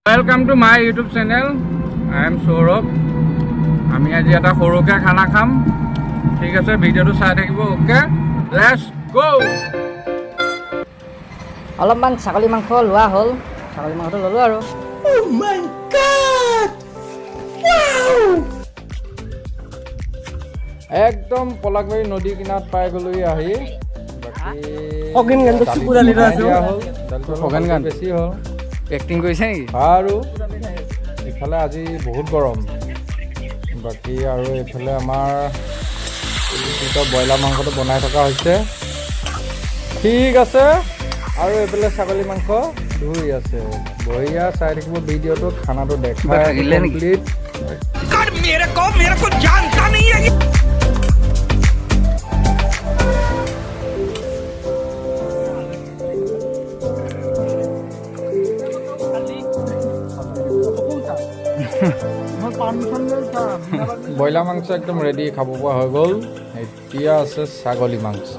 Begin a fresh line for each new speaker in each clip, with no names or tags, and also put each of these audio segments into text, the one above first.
Welcome to my YouTube channel. I am Saurabh. আমি আজি এটা সৰুকে খানা খাম ঠিক আছে ভিডিওটো চাই থাকিব ওকে লেটস গো
অলপমান ছাগলী মাংস লোৱা হ'ল ছাগলী মাংসটো ল'লো আৰু
ও মাই গড ওয়াও
একদম পলাকবাৰী নদী কিনাৰত পাই গ'লোহি আহি বাকি
অগেন গান বেছি পুৰা লিৰা আছে
অগেন গান বেছি হ'ল এক্টিং কৰিছে নেকি আৰু ইফালে আজি বহুত গৰম বাকি আৰু এইফালে আমাৰ ব্ৰইলাৰ মাংসটো বনাই থকা হৈছে ঠিক আছে আৰু এইফালে ছাগলী মাংস ধুই আছে বঢ়িয়া চাই থাকিব ভিডিঅ'টো খানাটো দেখাই কমপ্লিট
मेरे को जानता नहीं है
ব্ৰইলাৰ মাংস একদম ৰেডি খাব পৰা হৈ গ'ল এতিয়া আছে ছাগলী মাংস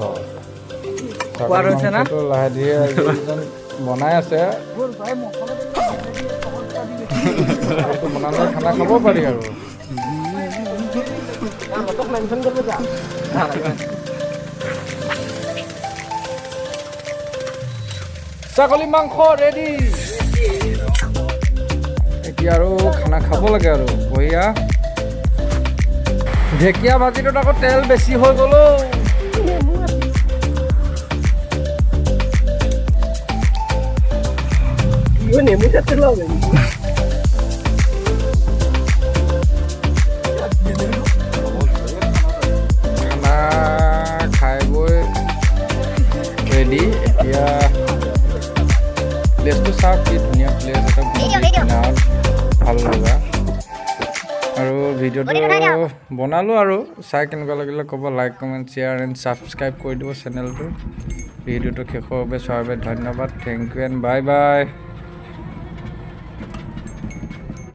মাংসটো লাহে ধীৰে বনাই আছে বনালে খানা খাব পাৰি আৰু ছাগলী মাংস ৰেডি এতিয়া আৰু খানা খাব লাগে আৰু বঢ়িয়া ঢেকীয়া ভাজিটোত আকৌ তেল বেছি হৈ গ'ল
নেমু চাটতে লগে
খানা খাই বৈ ৰেডি এতিয়া প্লেচটো চাওক কি ধুনীয়া প্লেচ এটা ভাল লগা আৰু ভিডিঅ'টো বনালোঁ আৰু চাই কেনেকুৱা লাগিলে ক'ব like comment share and subscribe কৰি দিব চেনেলটো ভিডিঅ'টো শেষৰ বাবে চোৱাৰ বাবে ধন্যবাদ thank you and bye by